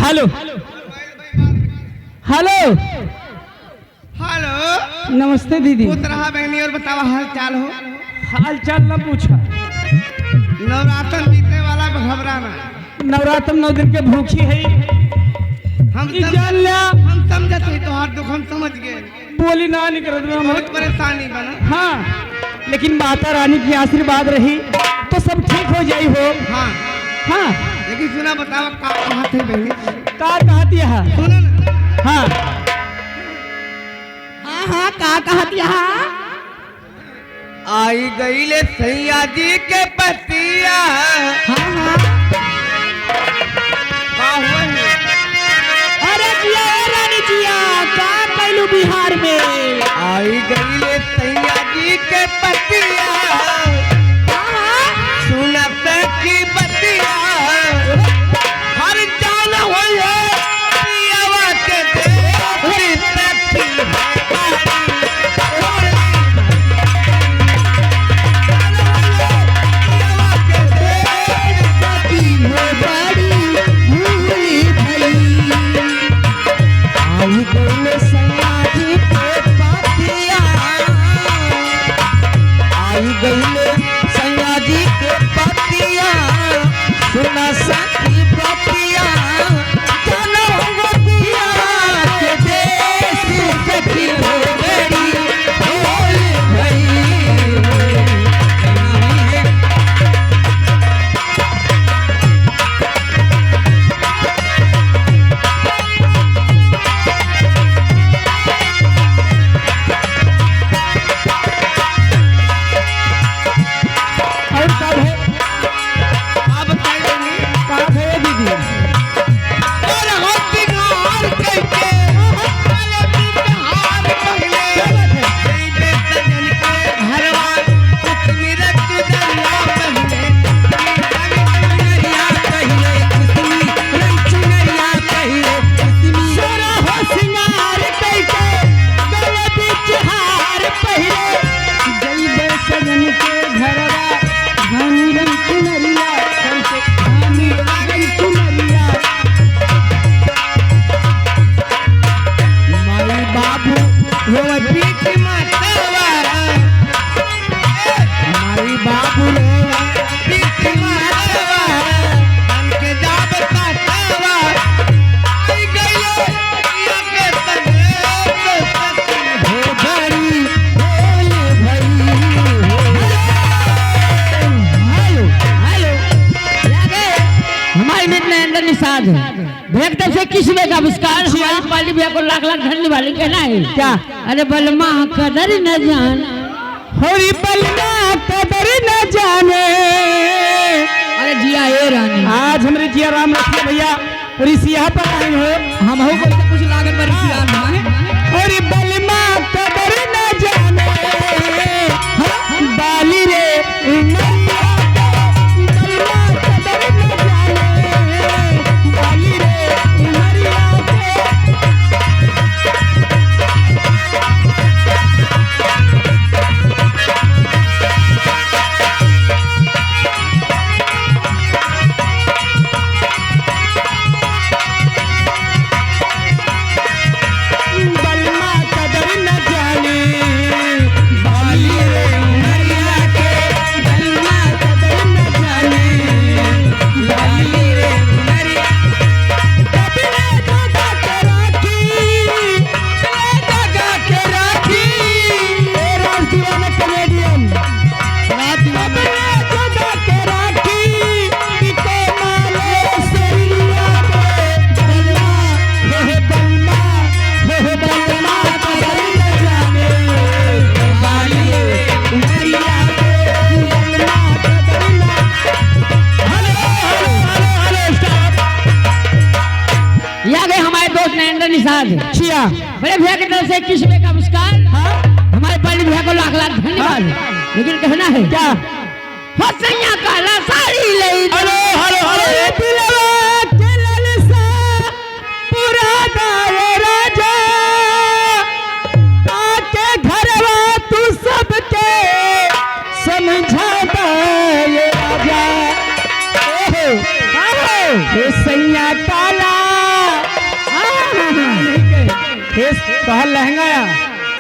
Hello hello hello. नमस्ते दीदी। पूछ रहा बहनी और बतावा हाल चाल हो। हाल चाल न पूछा। नवरात्र बीतने वाला घबराना। नवरात्र 9 दिन के भूखी है। हम समझत ही तो दुख हम समझ गए। बोली ना निकल बहुत परेशानी बना। हाँ लेकिन माता रानी की आशीर्वाद रही तो सब ठीक हो जाई हो। हाँ हाँ लेकिन सुना बतावा का कहा थे बहनी। का कहती है? सुना ना। हाँ हाँ हाँ का कहती है? आई गई ले सैया जी के पतिया। हाँ हाँ का हुआ है? अरे जिया रानी जिया का कैलू बिहार में? आई गई ले सैया जी के पतिया। सुनत की बतिया हर जान होई है पियावा के देख सखी। सुना सखी बतिया चलो बतिया के देश सखी हो गई होली भई। और कब है? आप बताइए का है दीदी? और हम बिहार कैसे वाले बिहार पहले बेटे सजन के घरवा कुसमी रख दरिया पहले चुनरिया पहले कुसमी सोरा हो सिंगार कैके गले बीच हार पहले जइबे सजन के घरवा घनी रंग चुनरिया कैसे घनी रंग चुनरिया। माई बाबू वो पीठ मातावा माई बाबू पीठ मातावा हमके जाब काटावा आई गई पिया के सगे हो भरी होली भई। हेलो हेलो लगे हमारी मित्र अंदर निषाद भेंट से किसने का आविष्कार हमारी पाली भैया को लाख लाख धन्यवाद कहना है क्या? अरे बलमा कदर न जान होरी बलना कदर न जाने। अरे जिया ए रानी आज हमरे जिया राम रखिए भैया ऋषिया पर आए हो। हम हो बोलते कुछ लागत पर सियार माने होरी बलमा कदर न जाने। बाली रे उमरिया के बलमा कदर न जाने। बाली रे उमरिया के बलमा कदर न जाने। बाली रे उमरिया के बलमा कदर न जाने। बाली रे उमरिया कभी न जगा के राखी जगा के राखी। राज दीवाना कमेडियन राज दीवाना जगा के राखी पिको माले सरिया के बलमा हे बलमा हे बलमा कदर न जाने। बाली उमरिया के बलमा कदर न। Hello hello hello stop. या गए हमारे दोस्त नरेंद्र निषाद छिया बड़े भैया की तरफ से किसने का आविष्कार हमारे पाली भैया को लाख लाख धन्यवाद। लेकिन कहना है क्या? हो सैया काला साड़ी ले हेलो हेलो हेलो दिलवा के ललसा पूरा दाए राजा आके घरवा तू सबके समझा दाए राजा। ओहो हे सैया काला फेस तोहर लहंगा या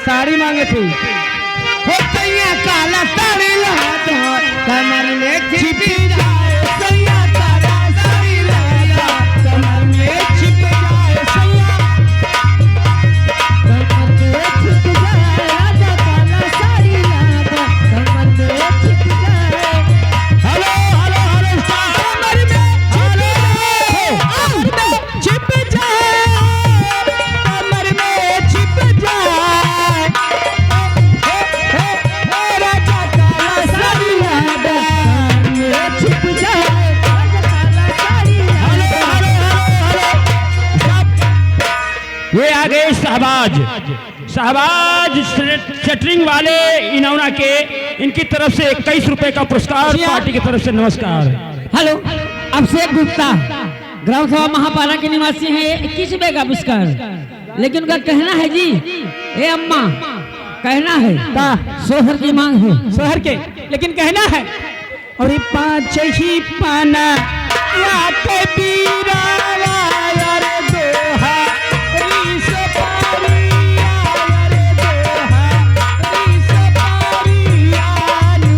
साड़ी मांगे थी हो सैया काला साड़ी लगा दो कमर में छिपी जाए सैया काला साड़ी लगा दो कमर में छिप जाए सैया कमर में छिप जाए राजा काला साड़ी लगा कमर में छिप जाए। हेलो हेलो हेलो कमर में छिप जाए कमर में छिप जाए राजा काला साड़ी लगा में छिप जाए राजा काला साड़ी ये आ गए शहबाज शहबाज शटरिंग वाले इनौना के इनकी तरफ से 21 रुपए का पुरस्कार पार्टी की तरफ से नमस्कार। हेलो अभिषेक गुप्ता ग्राम सभा महापाला के निवासी हैं। 21 रुपए का पुरस्कार लेकिन उनका कहना है जी ए अम्मा कहना है सोहर की मांग है शहर के लेकिन कहना है और 5 ही पाना रात बीरावा यार दोहा रीस पारिया यार दोहा रीस पारिया नु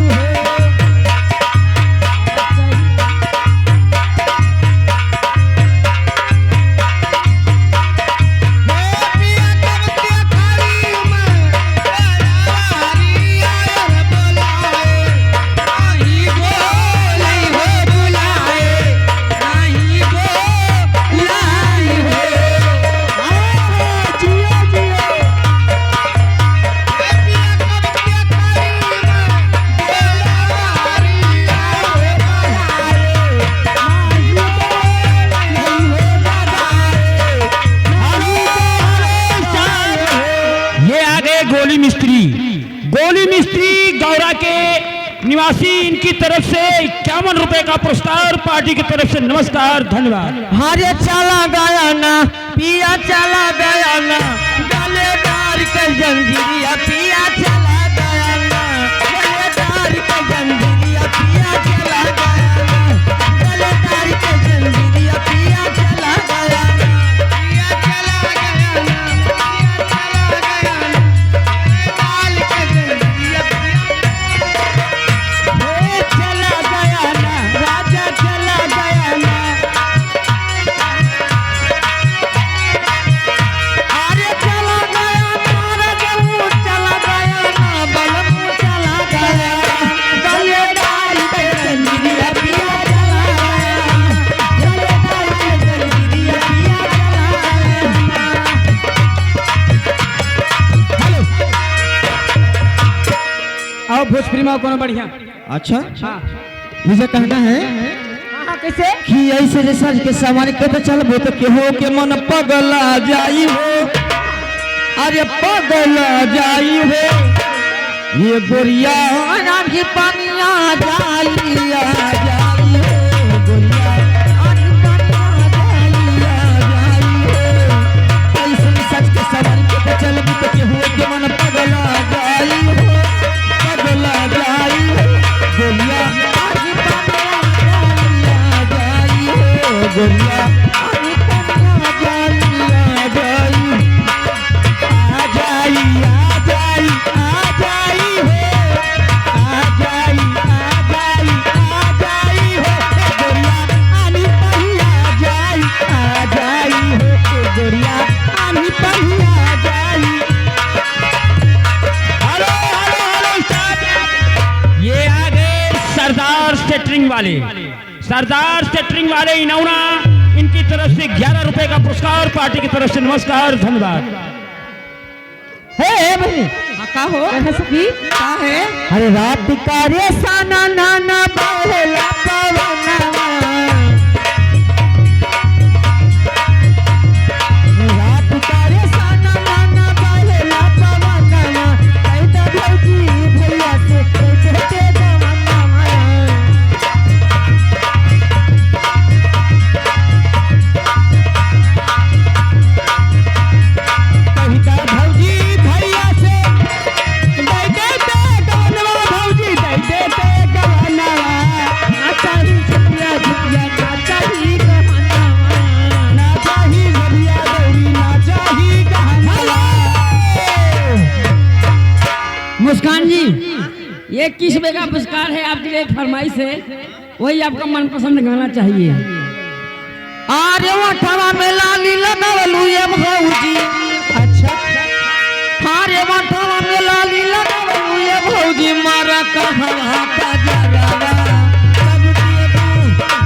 गोली मिस्त्री गौरा के निवासी इनकी तरफ से 51 रुपए का पुरस्कार पार्टी की तरफ से नमस्कार धन्यवाद। हरे चला गया ना पिया चला गया ना गलेदार के जंजीरिया पिया चला गया ना गलेदार के जंजीरिया पिया चला गया ना गलेदार के जंजीरिया पिया चला गया ना पिया चला गया ना पिया चला गया ना गलेदार के जंजीरिया चला गया ना राजा चला गया ना अरे चला गया ना रजू चला गया ना बलमू चला गया गलेदार के जंजीरिया पिया चला गया गलेदार के जंजीरिया पिया चला गया। आओ भोजपुरी में कोनो बढ़िया। अच्छा हाँ मुझे कहना है हाँ कैसे कि ऐसे जे सज के सामान कते चलबो तो केहो के मन पगला जाई हो अरे पगला जाई हो ये गोरिया नाम की पानिया जाइया जाई हो गोरिया आनी पानिया जाइया जाई हो ऐसे सज के सामान कते चलबो तो केहो के मन पगला जाई हो पगला जाई हो गोरिया आनी पानिया जाई हो गोरिया आनी पानिया जाइया जाई आ जाई आ जाई आ जाई हो आ जाई आ जाई आ जाई हो गोरिया आनी पानिया जाई आ जाई हो गोरिया आनी पानिया जाई। Hello hello hello start. ये आ गए सरदार सेटरिंग वाले इनौना इनकी तरफ से 11 रुपए का पुरस्कार पार्टी की तरफ से नमस्कार धन्यवाद। हे भाई का हो सखी का है अरे रात का रे साना नाना बहला पवनवा रात का रे साना नाना बहला पवनवा कैदा भौजी भैया से कहते जवानवा कविता भौजी भैया से दे दे गवनवा भौजी दे दे गवनवा अच्छा ये किस वे का पुरस्कार है आपके लिए? फरमाइश है, वही आपका मनपसंद गाना चाहिए। आरे वठवा में लाली लगावलू ये भौजी। अच्छा आरे वठवा में लाली लगावलू ये भौजी मारा कहवा का जरवा कब दिए तू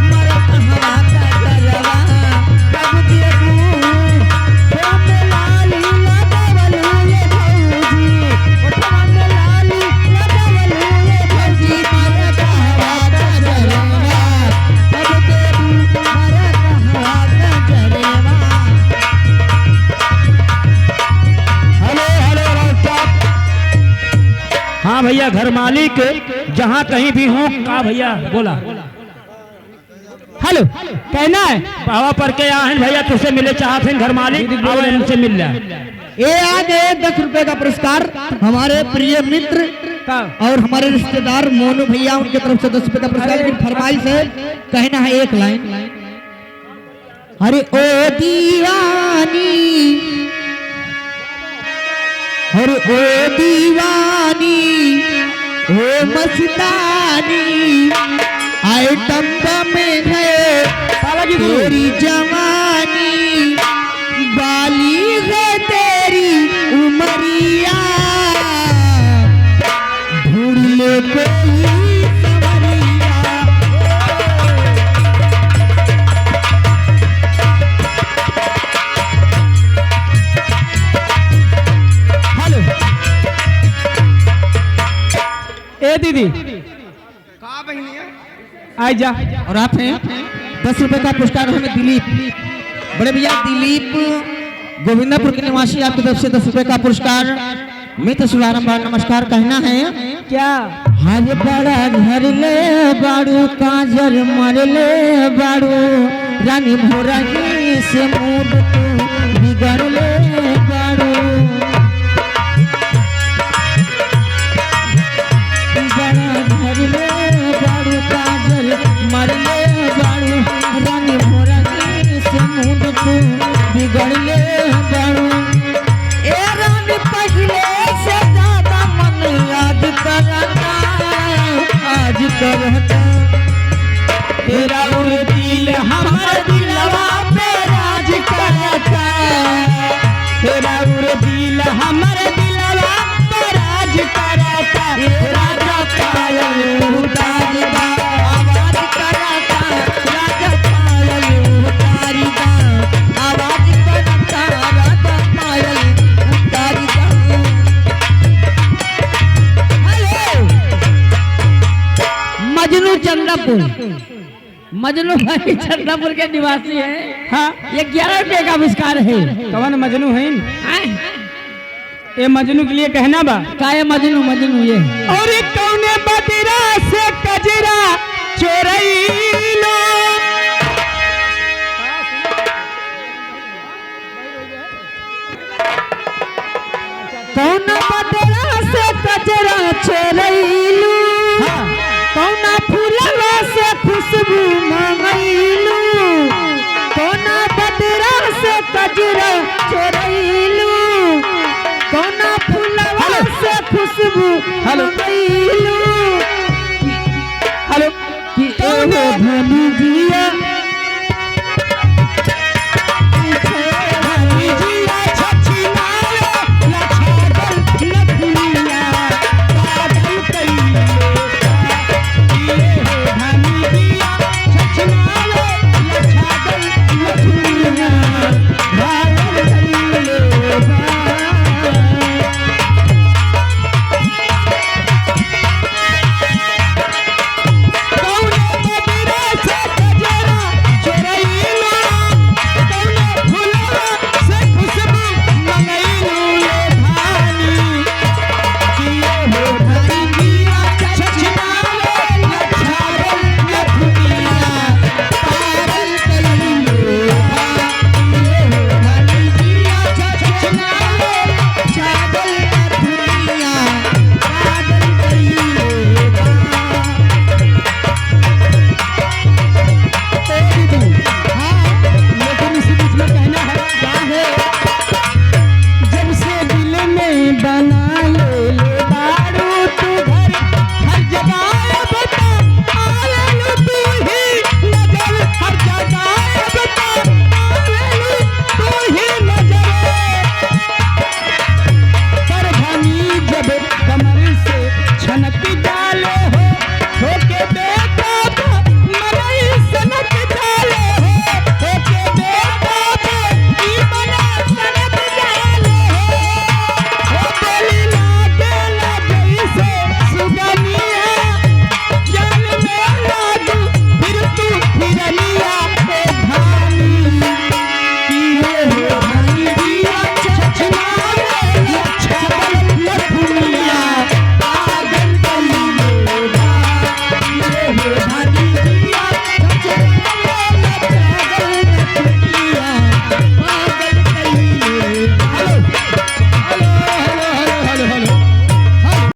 मारा कहवा का जरवा कब दिए तू वठवा में लाली लगावलू ये भौजी वठवा में लाली लगावलू ये भौजी मारा कहवा का जरवा कब दिए तू मारा कहवा का जरवा। हाँ भैया, घर मालिक जहाँ कहीं भी हो का भैया बोला हेलो कहना है पावा पर के आहन भैया तुझसे मिले चाहते हैं घर मालिक आओ इनसे मिल जा। ये आज 10 रुपए का पुरस्कार हमारे प्रिय मित्र और हमारे रिश्तेदार मोनू भैया, उनके तरफ से 10 रुपए का पुरस्कार। लेकिन फरमाइश है, कहना है एक लाइन। अरे ओ दीवानी अरे ओ दीवानी ओ मस्तानी आइटम में है तेरी जवानी बाली है तेरी उमरिया ढूंढ ले कोई संवरिया। हेलो ए दीदी कहा बहनिया? आई जा। और आप हैं 10 रुपए का पुरस्कार हमें दिलीप बड़े भैया दिलीप गोविंदापुर के निवासी, आपकी तरफ से 10 रुपए का पुरस्कार। मित्र शुभारंभ नमस्कार। कहना है क्या? हर बड़ा घर ले बाड़ू काजर मर ले बाड़ू रानी भोरही से मूड तू बिगड़ ले बाड़ू बड़ा घर ले बाड़ू काजर मर ले बाड़ू रानी भोरही से मूड तू बिगड़ ले बाड़ू। ए रानी पहले से ज्यादा मन याद करता आज करता तेरा उर दिल हमारे दिलवा पे राज करता तेरा उर दिल हमारे दिलवा पे राज करता राजा पायल उतारी दा आवाज करता राजा पायल उतारी दा आवाज करता राजा पायल उतारी दा। हेलो मजनू चंद्रपुर, मजनू भाई चंद्रपुर के निवासी है। हाँ ये 11 रुपए का पुरस्कार है। कवन मजनू है आए, ये मजनू के लिए कहना बा का ये मजनू मजनू ये और कौने बदरा से कजरा चोरैलो कौन बदला से कचरा चोरैलू कौन फूलवा से खुशबू मंगैलू कौन बदला से कचरा चोरैलू कौन फूलवा से खुशबू मंगैलू। हेलो कि एगो धनी जिया